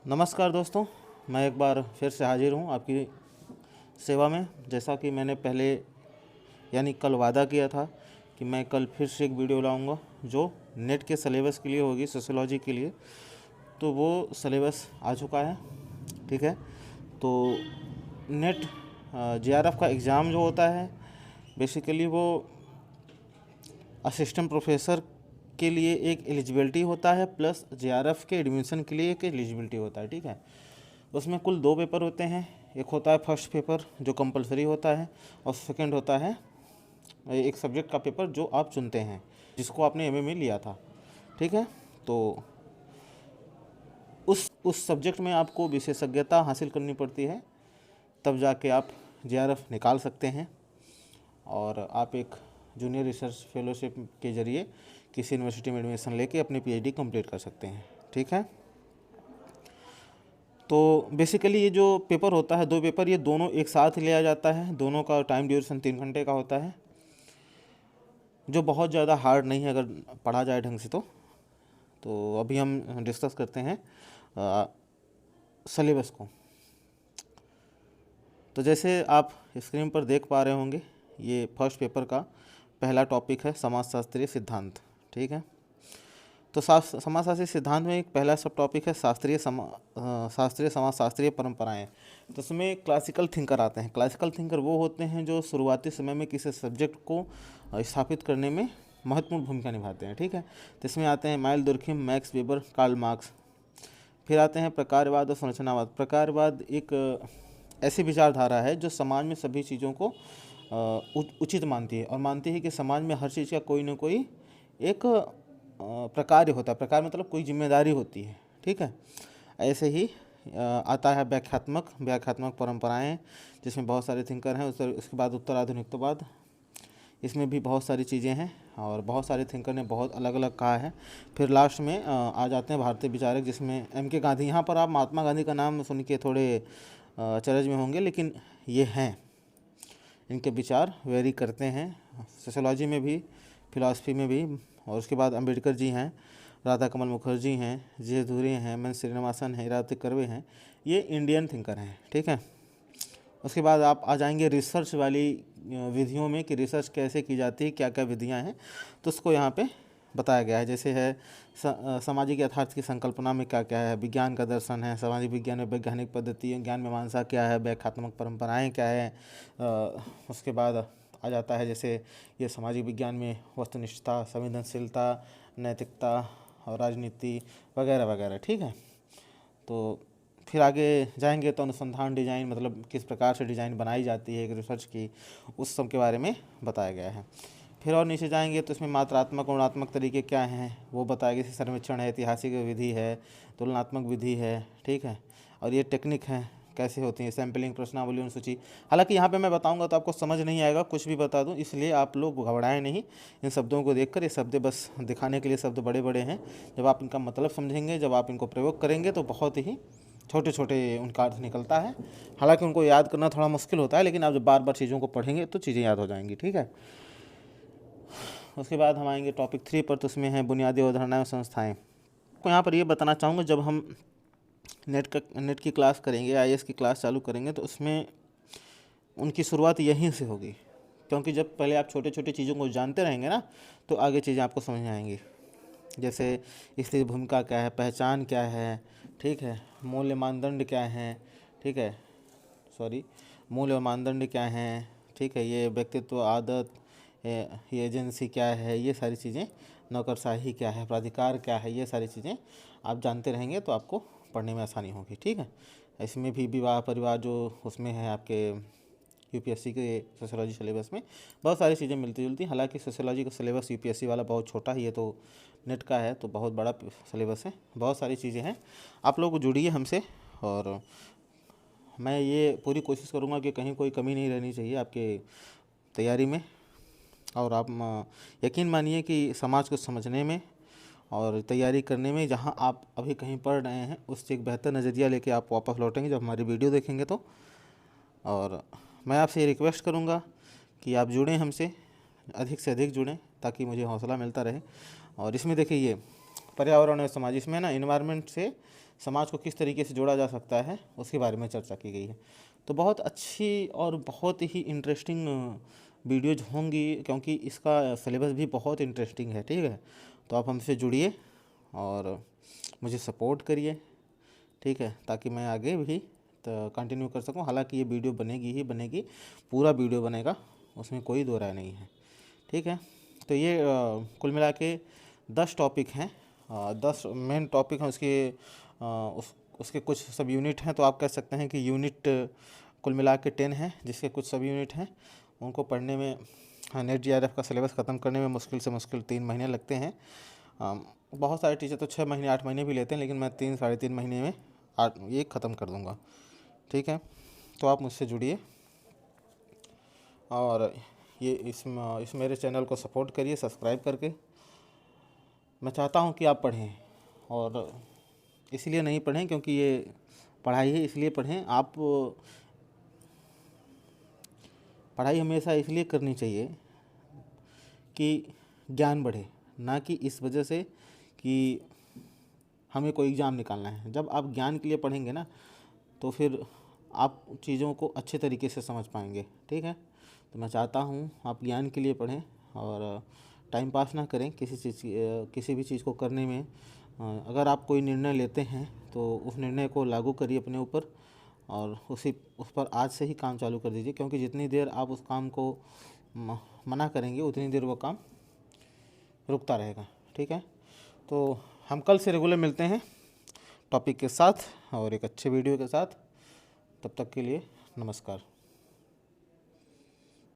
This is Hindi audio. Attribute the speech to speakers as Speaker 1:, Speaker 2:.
Speaker 1: नमस्कार दोस्तों, मैं एक बार फिर से हाजिर हूँ आपकी सेवा में। जैसा कि मैंने पहले यानी कल वादा किया था कि मैं कल फिर से एक वीडियो लाऊंगा जो नेट के सिलेबस के लिए होगी, सोशियोलॉजी के लिए। तो वो सिलेबस आ चुका है, ठीक है। तो नेट जेआरएफ का एग्ज़ाम जो होता है बेसिकली वो असिस्टेंट प्रोफेसर के लिए एक एलिजिबिलिटी होता है, प्लस जेआरएफ के एडमिशन के लिए एक एलिजिबिलिटी होता है, ठीक है। उसमें कुल 2 पेपर होते हैं। एक होता है फर्स्ट पेपर जो कंपलसरी होता है, और सेकंड होता है एक सब्जेक्ट का पेपर जो आप चुनते हैं, जिसको आपने एमए में लिया था, ठीक है। तो उस सब्जेक्ट में आपको विशेषज्ञता हासिल करनी पड़ती है, तब जाके आप जेआरएफ निकाल सकते हैं और आप एक जूनियर रिसर्च फेलोशिप के ज़रिए किसी यूनिवर्सिटी में एडमिशन लेके अपनी पीएचडी कंप्लीट कर सकते हैं, ठीक है। तो बेसिकली ये जो पेपर होता है, 2 पेपर, ये दोनों एक साथ लिया जाता है। दोनों का टाइम ड्यूरेशन 3 घंटे का होता है, जो बहुत ज़्यादा हार्ड नहीं है अगर पढ़ा जाए ढंग से। तो अभी हम डिस्कस करते हैं सिलेबस को। तो जैसे आप स्क्रीन पर देख पा रहे होंगे, ये फर्स्ट पेपर का पहला टॉपिक है समाजशास्त्रीय सिद्धांत, ठीक है। तो समाजशास्त्रीय सिद्धांत में एक पहला सब टॉपिक है शास्त्रीय समाजशास्त्रीय परंपराएं। तो उसमें क्लासिकल थिंकर आते हैं। क्लासिकल थिंकर वो होते हैं जो शुरुआती समय में किसी सब्जेक्ट को स्थापित करने में महत्वपूर्ण भूमिका निभाते हैं, ठीक है। तो इसमें आते हैं Emile Durkheim, Max Weber, Karl Marx. फिर आते हैं प्रकारवाद और संरचनावाद। प्रकारवाद एक ऐसी विचारधारा है जो समाज में सभी चीज़ों को उचित मानती है, और मानती है कि समाज में हर चीज़ का कोई ना कोई एक प्रकार होता है। प्रकार मतलब कोई जिम्मेदारी होती है, ठीक है। ऐसे ही आता है व्याख्यात्मक परंपराएं, जिसमें बहुत सारे थिंकर हैं। उसके बाद उत्तर आधुनिकतावाद, इसमें भी बहुत सारी चीज़ें हैं और बहुत सारे थिंकर ने बहुत अलग अलग कहा है। फिर लास्ट में आ जाते हैं भारतीय विचारक, जिसमें एम.के. गांधी। यहाँ पर आप महात्मा गांधी का नाम सुन के थोड़े चरज में होंगे, लेकिन ये हैं, इनके विचार वेरी करते हैं सोशियोलॉजी में भी, फिलॉसफी में भी। और उसके बाद अंबेडकर जी हैं, राधा कमल मुखर्जी हैं, जे धुरे हैं, मन श्रीनिवासन हैं, इरादे कर्वे हैं। ये इंडियन थिंकर हैं, ठीक है। उसके बाद आप आ जाएंगे रिसर्च वाली विधियों में कि रिसर्च कैसे की जाती है, क्या क्या विधियां हैं। तो उसको यहाँ पे बताया गया है। जैसे है सामाजिक यथार्थ की संकल्पना में क्या क्या है, विज्ञान का दर्शन है, सामाजिक विज्ञान में वैज्ञानिक पद्धति, ज्ञान मीमांसा क्या है, व्याख्यात्मक परंपराएं क्या है। उसके बाद आ जाता है जैसे ये सामाजिक विज्ञान में वस्तुनिष्ठता, संवेदनशीलता, नैतिकता और राजनीति वगैरह वगैरह, ठीक है। तो फिर आगे जाएंगे तो अनुसंधान डिज़ाइन, मतलब किस प्रकार से डिज़ाइन बनाई जाती है एक रिसर्च की, उस सब के बारे में बताया गया है। फिर और नीचे जाएंगे तो इसमें मात्रात्मक और गुणात्मक तरीके क्या हैं वो बताया गया। जैसे सर्वेक्षण है, ऐतिहासिक विधि है, तुलनात्मक विधि है, ठीक है। और ये टेक्निक है कैसे होती है, सैम्पलिंग, प्रश्नावली, अनुसूची। हालांकि यहाँ पे मैं बताऊंगा तो आपको समझ नहीं आएगा, कुछ भी बता दूं, इसलिए आप लोग घबराएं नहीं इन शब्दों को देखकर। ये शब्द बस दिखाने के लिए शब्द बड़े बड़े हैं। जब आप इनका मतलब समझेंगे, जब आप इनको प्रयोग करेंगे तो बहुत ही छोटे छोटे उनका अर्थ निकलता है। हालांकि उनको याद करना थोड़ा मुश्किल होता है, लेकिन आप जब बार बार चीज़ों को पढ़ेंगे तो चीज़ें याद हो जाएंगी, ठीक है। उसके बाद हम आएंगे टॉपिक 3 पर। तो उसमें है बुनियादी अवधारणाएं और संस्थाएं। तो यहाँ पर ये बताना चाहूँगा, जब हम नेट की क्लास करेंगे, आईएएस की क्लास चालू करेंगे, तो उसमें उनकी शुरुआत यहीं से होगी, क्योंकि जब पहले आप छोटे छोटे चीज़ों को जानते रहेंगे ना, तो आगे चीज़ें आपको समझ में आएंगी। जैसे स्थिति भूमिका क्या है, पहचान क्या है, ठीक है, मूल्य मानदंड क्या है, ठीक है, मूल्य और मानदंड क्या हैं, ठीक है, ये व्यक्तित्व, आदत, ये एजेंसी क्या है, ये सारी चीज़ें, नौकरशाही क्या है, प्राधिकार क्या है, ये सारी चीज़ें आप जानते रहेंगे तो आपको पढ़ने में आसानी होगी, ठीक है। इसमें भी विवाह परिवार जो उसमें है आपके यूपीएससी के सोशियोलॉजी सिलेबस में बहुत सारी चीज़ें मिलती जुलती। हालांकि सोशियोलॉजी का सिलेबस यूपीएससी वाला बहुत छोटा ही है, तो नेट का है तो बहुत बड़ा सिलेबस है, बहुत सारी चीज़ें हैं। आप लोग जुड़िए हमसे, और मैं ये पूरी कोशिश करूँगा कि कहीं कोई कमी नहीं रहनी चाहिए आपके तैयारी में। और आप यकीन मानिए कि समाज को समझने में और तैयारी करने में, जहाँ आप अभी कहीं पढ़ रहे हैं उससे एक बेहतर नज़रिया लेके आप वापस लौटेंगे जब हमारी वीडियो देखेंगे तो। और मैं आपसे ये रिक्वेस्ट करूँगा कि आप जुड़ें हमसे, अधिक से अधिक जुड़ें, ताकि मुझे हौसला मिलता रहे। और इसमें देखिए ये पर्यावरण और समाज, इसमें ना इन्वायरमेंट से समाज को किस तरीके से जोड़ा जा सकता है उसके बारे में चर्चा की गई है। तो बहुत अच्छी और बहुत ही इंटरेस्टिंग वीडियोज होंगी, क्योंकि इसका सिलेबस भी बहुत इंटरेस्टिंग है। ठीक है, तो आप हमसे जुड़िए और मुझे सपोर्ट करिए, ठीक है, ताकि मैं आगे भी तो कंटिन्यू कर सकूं। हालांकि ये वीडियो बनेगी ही बनेगी, पूरा वीडियो बनेगा, उसमें कोई दो राय नहीं है। ठीक है, तो ये कुल मिला के 10 टॉपिक हैं, 10 मेन टॉपिक हैं। उसके कुछ सब यूनिट हैं, तो आप कह सकते हैं कि यूनिट कुल मिला के 10 हैं, जिसके कुछ सब यूनिट हैं। उनको पढ़ने में, नेट GRF का सिलेबस ख़त्म करने में मुश्किल से मुश्किल 3 महीने लगते हैं। बहुत सारे टीचर तो 6 महीने 8 महीने भी लेते हैं, लेकिन मैं 3 साढ़े 3 महीने में ये ख़त्म कर दूँगा। ठीक है, तो आप मुझसे जुड़िए और ये इस मेरे चैनल को सपोर्ट करिए सब्सक्राइब करके। मैं चाहता हूँ कि आप पढ़ें, और इसलिए नहीं पढ़ें क्योंकि ये पढ़ाई है, इसलिए पढ़ें। आप पढ़ाई हमेशा इसलिए करनी चाहिए कि ज्ञान बढ़े, ना कि इस वजह से कि हमें कोई एग्ज़ाम निकालना है। जब आप ज्ञान के लिए पढ़ेंगे ना, तो फिर आप चीज़ों को अच्छे तरीके से समझ पाएंगे। ठीक है, तो मैं चाहता हूँ आप ज्ञान के लिए पढ़ें और टाइम पास ना करें किसी भी चीज़ को करने में। अगर आप कोई निर्णय लेते हैं तो उस निर्णय को लागू करिए अपने ऊपर, और उस पर आज से ही काम चालू कर दीजिए, क्योंकि जितनी देर आप उस काम को मना करेंगे उतनी देर वो काम रुकता रहेगा। ठीक है, तो हम कल से रेगुलर मिलते हैं टॉपिक के साथ और एक अच्छे वीडियो के साथ। तब तक के लिए नमस्कार।